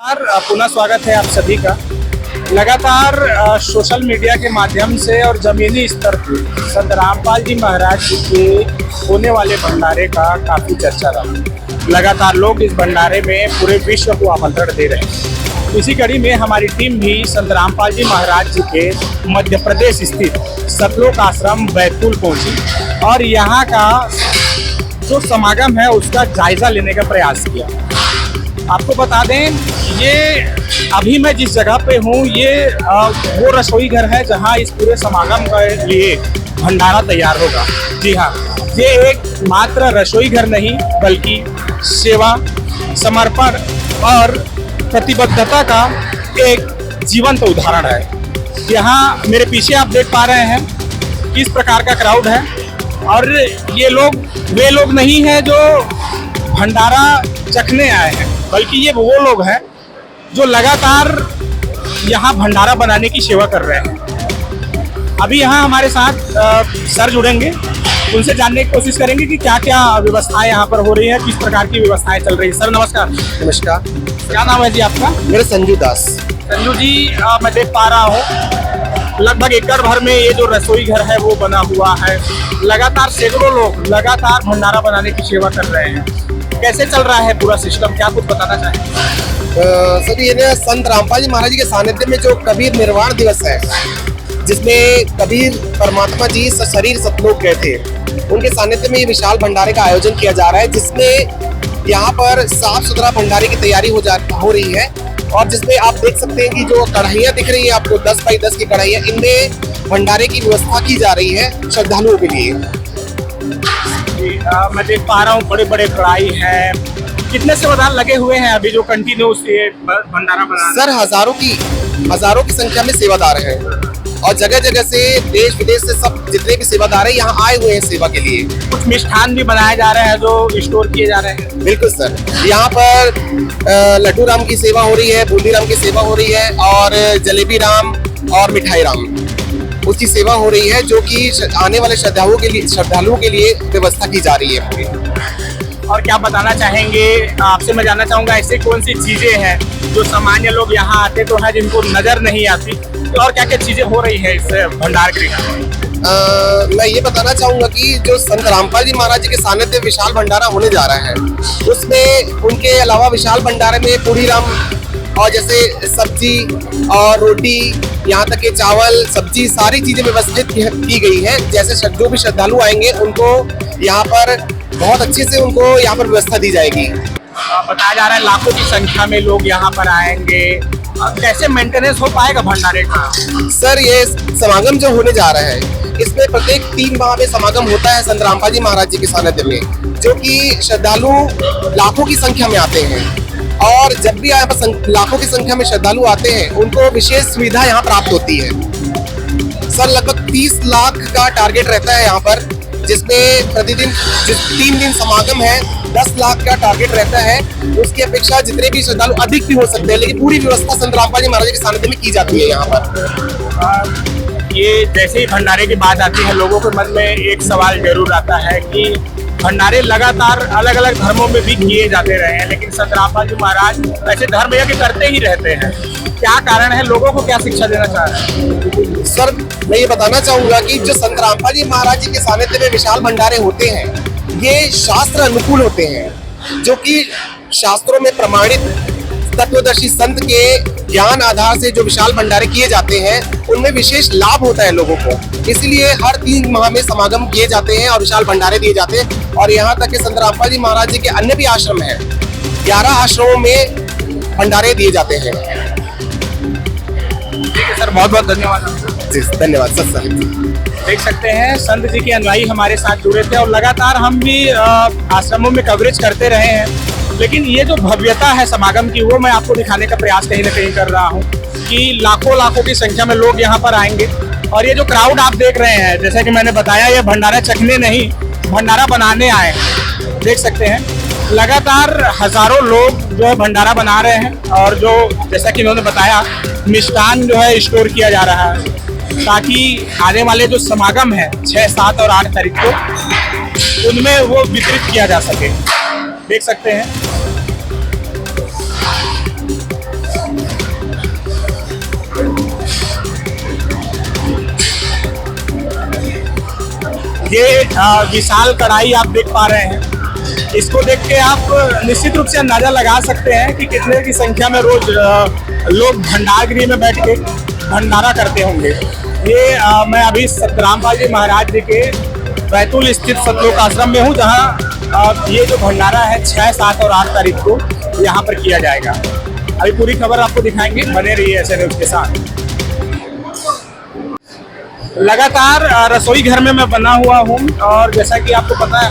पुनः स्वागत है आप सभी का। लगातार सोशल मीडिया के माध्यम से और ज़मीनी स्तर पर संत रामपाल जी महाराज जी के होने वाले भंडारे का काफ़ी चर्चा रहा। लगातार लोग इस भंडारे में पूरे विश्व को आमंत्रण दे रहे हैं। इसी कड़ी में हमारी टीम भी संत रामपाल जी महाराज जी के मध्य प्रदेश स्थित सतलोक आश्रम बैतूल पहुंची और यहाँ का जो समागम है उसका जायज़ा लेने का प्रयास किया। आपको बता दें, ये अभी मैं जिस जगह पे हूँ ये वो रसोई घर है जहाँ इस पूरे समागम के लिए भंडारा तैयार होगा। जी हाँ, ये एक मात्र रसोई घर नहीं बल्कि सेवा, समर्पण और प्रतिबद्धता का एक जीवंत उदाहरण है। यहाँ मेरे पीछे आप देख पा रहे हैं किस प्रकार का क्राउड है और ये लोग वे लोग नहीं हैं जो भंडारा चखने आए हैं, बल्कि ये वो लोग हैं जो लगातार यहाँ भंडारा बनाने की सेवा कर रहे हैं। अभी यहाँ हमारे साथ सर जुड़ेंगे, उनसे जानने की कोशिश करेंगे कि क्या क्या व्यवस्थाएं यहाँ पर हो रही है, किस प्रकार की व्यवस्थाएं चल रही है। सर नमस्कार। नमस्कार। क्या नाम है जी आपका? मेरा संजू दास। संजू जी, मैं देख पा रहा हूँ लगभग एकड़ भर में ये जो रसोई घर है वो बना हुआ है। लगातार सैकड़ों लोग लगातार भंडारा बनाने की सेवा कर रहे हैं। कैसे चल रहा है पूरा सिस्टम, क्या कुछ बताना चाहेंगे? सर ये ना संत रामपाल जी महाराज जी के सानिध्य में जो कबीर निर्वाण दिवस है, जिसमें कबीर परमात्मा जी शरीर सतलोक गए थे, उनके सानिध्य में ये विशाल भंडारे का आयोजन किया जा रहा है, जिसमें यहाँ पर साफ सुथरा भंडारे की तैयारी हो रही है। और जिसमें आप देख सकते हैं कि जो कढ़ाइयाँ दिख रही हैं आपको 10 बाई 10 की कढ़ाइयाँ, इनमें भंडारे की व्यवस्था की जा रही है श्रद्धालुओं के लिए। मैं देख पा रहा हूँ बड़े बड़े कढ़ाई हैं। कितने सेवादार लगे हुए हैं अभी जो कंटिन्यूस ये भंडारा बना? सर हजारों की संख्या में सेवादार हैं और जगह जगह से देश विदेश से सब जितने भी सेवादार हैं यहाँ आए हुए हैं सेवा के लिए। कुछ मिष्ठान भी बनाए जा रहे हैं जो स्टोर किए जा रहे हैं। बिल्कुल सर, यहाँ पर लड्डू राम की सेवा हो रही है, बूंदी राम की सेवा हो रही है और जलेबी राम और मिठाई राम उसकी सेवा हो रही है, जो कि आने वाले श्रद्धालुओं के लिए व्यवस्था की जा रही है पूरी। और क्या बताना चाहेंगे, आपसे मैं जानना चाहूँगा ऐसी कौन सी चीज़ें हैं जो सामान्य लोग यहाँ आते तो हैं जिनको नज़र नहीं आती, तो और क्या क्या चीज़ें हो रही है इस भंडार गृह में? मैं ये बताना चाहूँगा कि जो संत रामपाल जी महाराज जी के सानिध्य विशाल भंडारा होने जा रहा है, उसमें उनके अलावा विशाल भंडारे में पूरी राम और जैसे सब्जी और रोटी, यहाँ तक के चावल सब्जी सारी चीजें व्यवस्थित की गई है। जैसे जो भी श्रद्धालु आएंगे उनको यहाँ पर बहुत अच्छे से उनको यहाँ पर व्यवस्था दी जाएगी। बताया जा रहा है लाखों की संख्या में लोग यहाँ पर आएंगे। कैसे मेंटेनेंस हो पाएगा भंडारे का? सर ये समागम जो होने जा रहा है, इसमें प्रत्येक 3 माह में समागम होता है संत रामपाल जी महाराज जी के सानिध्य में, जो कि श्रद्धालु लाखों की संख्या में आते हैं। और जब भी यहाँ पर लाखों की संख्या में श्रद्धालु आते हैं उनको विशेष सुविधा यहाँ प्राप्त होती है। सर लगभग 30 लाख का टारगेट रहता है यहाँ पर, जिसमें प्रतिदिन 3 दिन समागम है, 10 लाख का टारगेट रहता है। उसकी अपेक्षा जितने भी श्रद्धालु अधिक भी हो सकते हैं, लेकिन पूरी व्यवस्था संत रामपाल जी महाराज के सानिध्य में की जाती है यहाँ पर। ये जैसे ही भंडारे की बात आती है लोगों के मन में एक सवाल जरूर आता है कि भंडारे लगातार अलग अलग धर्मों में भी किए जाते रहे हैं, लेकिन संत रामपाल जी महाराज ऐसे धर्म यज्ञ करते ही रहते हैं। क्या कारण है, लोगों को क्या शिक्षा देना चाह रहे हैं? सर मैं ये बताना चाहूँगा कि जो संत रामपाल जी महाराज जी के सानिध्य में विशाल भंडारे होते हैं, ये शास्त्र अनुकूल होते हैं, जो कि शास्त्रों में प्रमाणित तत्वदर्शी संत के ज्ञान आधार से जो विशाल भंडारे किए जाते हैं उनमें विशेष लाभ होता है लोगों को। इसलिए हर 3 माह में समागम किए जाते हैं और विशाल भंडारे दिए जाते हैं। और यहाँ तक कि संत रामपाल जी महाराज जी के अन्य भी आश्रम हैं, 11 आश्रमों में भंडारे दिए जाते हैं। ठीक है सर, बहुत बहुत धन्यवाद। जी धन्यवाद सर। देख सकते हैं संत जी के अनुयायी हमारे साथ जुड़े थे और लगातार हम भी आश्रमों में कवरेज करते रहे हैं, लेकिन ये जो भव्यता है समागम की वो मैं आपको दिखाने का प्रयास कहीं ना कहीं कर रहा हूँ कि लाखों की संख्या में लोग यहाँ पर आएंगे। और ये जो क्राउड आप देख रहे हैं, जैसा कि मैंने बताया, ये भंडारा चखने नहीं भंडारा बनाने आए। देख सकते हैं लगातार हजारों लोग जो है भंडारा बना रहे हैं और जो जैसा कि इन्होंने बताया मिष्ठान जो है स्टोर किया जा रहा है ताकि आने वाले जो समागम है 6, 7 और 8 तारीख को उनमें वो वितरित किया जा सके। देख सकते हैं ये विशाल कढ़ाई आप देख पा रहे हैं, इसको देख के आप निश्चित रूप से अंदाजा लगा सकते हैं कि कितने की संख्या में रोज लोग भंडारगृह में बैठ के भंडारा करते होंगे। ये मैं अभी रामपाल जी महाराज जी के बैतूल स्थित सतलोक आश्रम में हूँ, जहाँ ये जो भंडारा है 6, 7 और 8 तारीख को यहाँ पर किया जाएगा। अभी पूरी खबर आपको दिखाएंगे, बने रहिए ऐसे न्यूज़ के साथ। लगातार रसोई घर में मैं बना हुआ हूँ और जैसा कि आपको पता है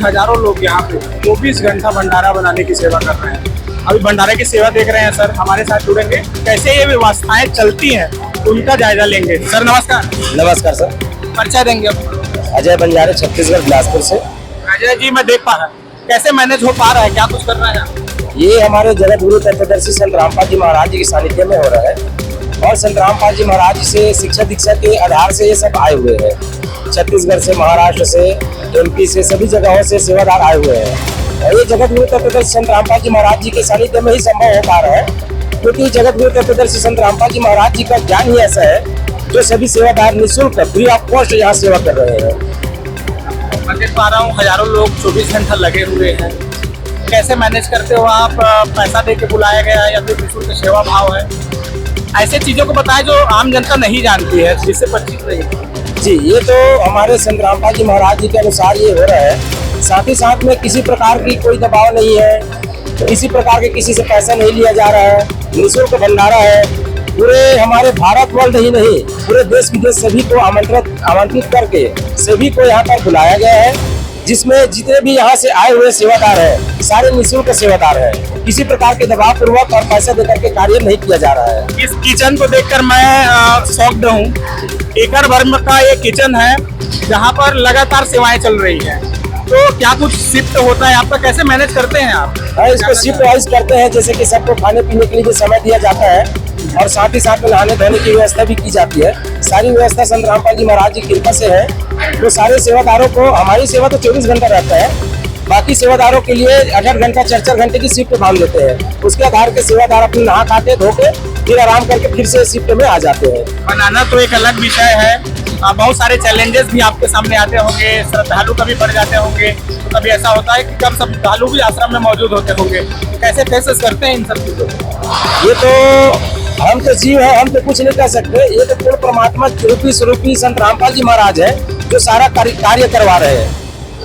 हजारों लोग यहाँ पे 24 घंटा भंडारा बनाने की सेवा कर रहे हैं। अभी भंडारे की सेवा देख रहे हैं सर, हमारे साथ जुड़ेंगे, कैसे ये व्यवस्थाएं चलती हैं उनका जायजा लेंगे। सर नमस्कार। नमस्कार सर, परिचय देंगे आप। अजय बंजारे, छत्तीसगढ़ बिलासपुर से। अजय जी, मैं देख पा रहा हूँ कैसे मैनेज हो पा रहा है, क्या कुछ कर रहे हैं? ये हमारे जगत गुरु तत्वदर्शी संत रामपाल जी महाराज जी के सानिध्य में हो रहा है और संत रामपाल जी महाराज जी से शिक्षा दीक्षा के आधार से ये सब आए हुए हैं। छत्तीसगढ़ से, महाराष्ट्र से, एमपी से, सभी जगहों से सेवादार आए हुए हैं और ये जगत गुरु तत्वदर्शी संत रामपाल जी महाराज जी के सानिध्य में ही संभव हो पा रहा है, क्योंकि जगत गुरु तत्वदर्शी संत रामपाल जी महाराज जी का ज्ञान ही ऐसा है जो सभी सेवादार निःशुल्क फ्री ऑफ कॉस्ट यहाँ सेवा कर रहे हैं। मैं देख पा रहा हूँ हजारों लोग 24 घंटा लगे हुए हैं, कैसे मैनेज करते हो आप? पैसा दे के बुलाया गया है या फिर निःशुल्क सेवा भाव है? ऐसे चीजों को बताएं जो आम जनता नहीं जानती है, जिससे परिचित नहीं है। जी, ये तो हमारे संत रामपाल जी महाराज जी के अनुसार ये हो रहा है। साथ ही साथ में किसी प्रकार की कोई दबाव नहीं है, किसी प्रकार के किसी से पैसा नहीं लिया जा रहा है, निःशुल्क भंडारा है। पूरे हमारे भारत वर्ल्ड ही नहीं, पूरे देश विदेश सभी को आमंत्रित करके सभी को यहाँ पर बुलाया गया है, जिसमें जितने भी यहाँ से आए हुए सेवादार हैं सारे निःशुल्क सेवादार हैं। किसी प्रकार के दबाव पूर्वक और पैसा देकर के कार्य नहीं किया जा रहा है। इस किचन को देखकर मैं शॉक्ड हूँ। एकड़ भर का ये किचन है जहाँ पर लगातार सेवाएं चल रही हैं, तो क्या कुछ शिफ्ट होता है आपका, कैसे मैनेज करते हैं आप? इसको शिफ्ट वाइज करते हैं, जैसे कि सबको खाने पीने के लिए भी समय दिया जाता है और साथ ही साथ में नहाने धोने की व्यवस्था भी की जाती है। सारी व्यवस्था संत रामपाल जी महाराज जी की कृपा से है। तो सारे सेवादारों को, हमारी सेवा तो 24 घंटा रहता है, बाकी सेवादारों के लिए 8 घंटा 4 घंटे की शिफ्ट बांध देते हैं। उसके आधार के सेवादार अपने नहा खा के धो के फिर आराम करके फिर से शिफ्ट में आ जाते हैं। बनाना तो एक अलग विषय है, बहुत सारे चैलेंजेस भी आपके सामने आते होंगे, श्रद्धालु कभी बढ़ जाते होंगे, तो कभी ऐसा होता है कि कम श्रद्धालु भी आश्रम में मौजूद होते होंगे, तो कैसे फेसेस करते हैं इन सब चीजों को? ये तो हम तो जीव है, हम तो कुछ नहीं कर सकते। ये तो पूर्ण परमात्मा रूपी स्वरूपी संत रामपाल जी महाराज है जो सारा कार्य करवा रहे हैं।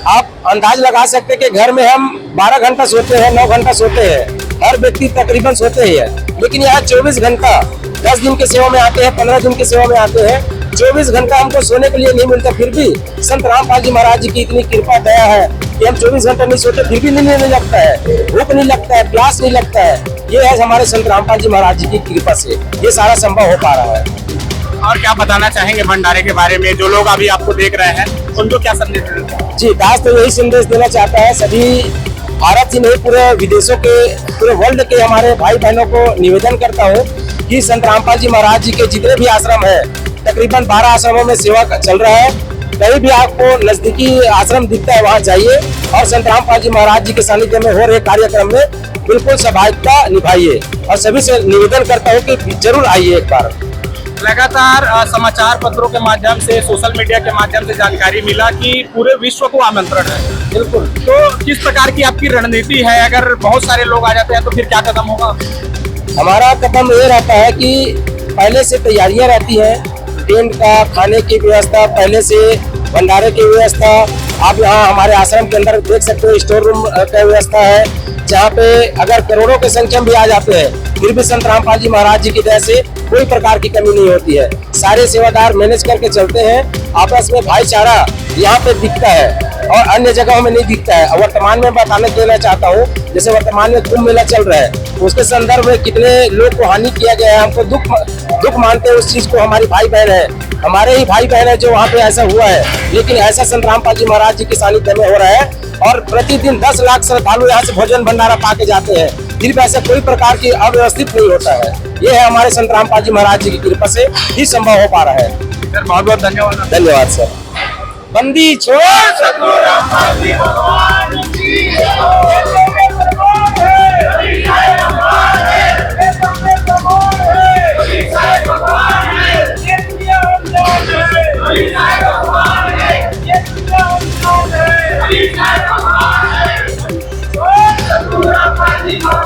आप अंदाज लगा सकते हैं कि घर में हम 12 घंटा सोते हैं, 9 घंटा सोते हैं, हर व्यक्ति तकरीबन सोते ही है, लेकिन यहाँ 24 घंटा 10 दिन के सेवा में आते हैं, 15 दिन के सेवा में आते हैं, 24 घंटा हमको सोने के लिए नहीं मिलता। फिर भी संत रामपाल जी महाराज जी की इतनी कृपा दया है कि हम 24 घंटा नहीं सोते, फिर भी नींद नहीं लगता है, भूख नहीं लगता है, प्यास नहीं लगता है। ये है हमारे संत रामपाल जी महाराज जी की कृपा से ये सारा संभव हो पा रहा है। और क्या बताना चाहेंगे भंडारे के बारे में, जो लोग अभी आपको देख रहे हैं उनको क्या संदेश देना? जी, दास तो यही संदेश देना चाहता है, सभी भारत ही नहीं पूरे विदेशों के, पूरे वर्ल्ड के हमारे भाई बहनों को निवेदन करता हूँ कि संत रामपाल जी महाराज जी के जितने भी आश्रम है, तकरीबन 12 आश्रमों में सेवा चल रहा है। कहीं भी आपको नजदीकी आश्रम दिखता है वहाँ जाइए और संत रामपाल जी महाराज जी के सानिध्य में हो रहे कार्यक्रम में बिल्कुल सहभागिता निभाइए और सभी से निवेदन करता हूँ कि जरूर आइए एक बार। लगातार समाचार पत्रों के माध्यम से, सोशल मीडिया के माध्यम से जानकारी मिला कि पूरे विश्व को आमंत्रण है। बिल्कुल, तो किस प्रकार की आपकी रणनीति है? अगर बहुत सारे लोग आ जाते हैं तो फिर क्या कदम होगा? हमारा कदम ये रहता है कि पहले से तैयारियां रहती हैं, टेंट का, खाने की व्यवस्था, पहले से भंडारे की व्यवस्था। आप यहाँ हमारे आश्रम के अंदर देख सकते हो, स्टोर रूम का व्यवस्था है, जहाँ पे अगर करोड़ों के संख्या में भी आ जाते हैं फिर भी संत रामपाल जी महाराज जी की दया से कोई प्रकार की कमी नहीं होती है। सारे सेवादार मैनेज करके चलते हैं, आपस में भाईचारा यहाँ पे दिखता है और अन्य जगहों में नहीं दिखता है। वर्तमान में बताने देना चाहता हूँ, जैसे वर्तमान में कुंभ मेला चल रहा है, उसके संदर्भ में कितने लोग को हानि किया गया है, हमको दुख मानते हैं उस चीज को। हमारी भाई बहन है, हमारे ही भाई बहन है जो वहाँ पे ऐसा हुआ है, लेकिन ऐसा संत रामपाल जी महाराज जी के सानिध्य में हो रहा है और प्रतिदिन 10 लाख श्रद्धालु यहाँ से भोजन भंडारा पा के जाते हैं। फिर भी ऐसा कोई प्रकार की अव्यवस्थित नहीं होता है। ये है हमारे संत रामपाल जी महाराज जी की कृपा से ही संभव हो पा रहा है। सर बहुत बहुत धन्यवाद। धन्यवाद सर। बंदी छोड़ सद्गुरु रामपाल जी भगवान की Bye.